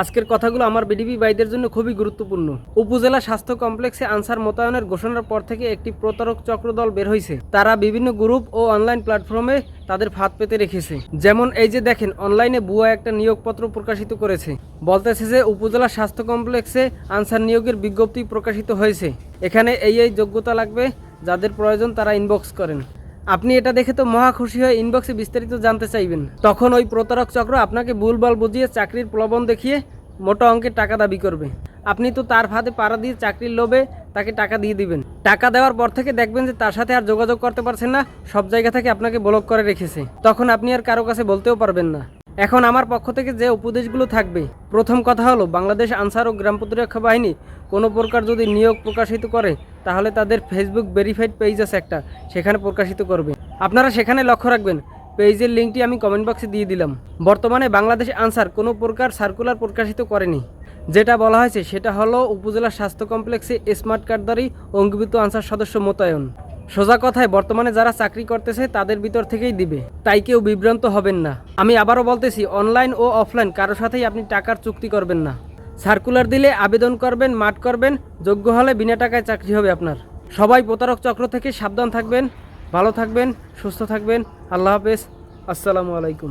আজকের কথাগুলো আমার বিডিপি ভাইদের জন্য খুবই গুরুত্বপূর্ণ। উপজেলা স্বাস্থ্য কমপ্লেক্সে আনসার মোতায়েনের ঘোষণার পর থেকে একটি প্রতারক চক্রদল বের হয়েছে। তারা বিভিন্ন গ্রুপ ও অনলাইন প্ল্যাটফর্মে তাদের ফাঁদ পেতে রেখেছে। যেমন এই যে দেখেন, অনলাইনে ভুয়া একটা নিয়োগপত্র প্রকাশিত করেছে। বলতেছে যে উপজেলা স্বাস্থ্য কমপ্লেক্সে আনসার নিয়োগের বিজ্ঞপ্তি প্রকাশিত হয়েছে, এখানে এই যোগ্যতা লাগবে, যাদের প্রয়োজন তারা ইনবক্স করেন। আপনি এটা দেখে তো মহা খুশি হয়ে ইনবক্সে বিস্তারিত জানতে চাইবেন। তখন ওই প্রতারক চক্র আপনাকে ভুলভাল বুঝিয়ে চাকরির প্রলোভন দেখিয়ে মোটা অঙ্কের টাকা দাবি করবে। আপনি তো তার ফাঁদে পাড়া দিয়ে চাকরির লোভে তাকে টাকা দিয়ে দিবেন। টাকা দেওয়ার পর থেকে দেখবেন যে তার সাথে আর যোগাযোগ করতে পারছেন না, সব জায়গা থেকে আপনাকে ব্লক করে রেখেছে। তখন আপনি আর কারো কাছে বলতেও পারবেন না। এখন আমার পক্ষ থেকে যে উপদেশগুলো থাকবে, প্রথম কথা হলো, বাংলাদেশ আনসার ও গ্রাম প্রতিরক্ষা বাহিনী কোনো প্রকার যদি নিয়োগ প্রকাশিত করে, তাহলে তাদের ফেসবুক ভেরিফাইড পেজ আছে একটা, সেখানে প্রকাশিত করবে। আপনারা সেখানে লক্ষ্য রাখবেন। পেজের লিঙ্কটি আমি কমেন্ট বক্সে দিয়ে দিলাম। বর্তমানে বাংলাদেশ আনসার কোনো প্রকার সার্কুলার প্রকাশিত করেনি। যেটা বলা হয়েছে সেটা হলো উপজেলা স্বাস্থ্য কমপ্লেক্সে স্মার্ট কার্ডধারী অঙ্গীভূত আনসার সদস্য মোতায়েন। সোজা কথায় বর্তমানে যারা চাকরি করতেছে তাদের ভিতর থেকেই দিবে, তাই কেউ বিভ্রান্ত হবেন না। আমি আবারও বলতেছি, অনলাইন ও অফলাইন কারো সাথেই আপনি টাকার চুক্তি করবেন না। সার্কুলার দিলে আবেদন করবেন, মাঠ করবেন, যোগ্য হলে বিনা টাকায় চাকরি হবে আপনার। সবাই প্রতারক চক্র থেকে সাবধান থাকবেন, ভালো থাকবেন, সুস্থ থাকবেন। আল্লাহ হাফেজ, আসসালামু আলাইকুম।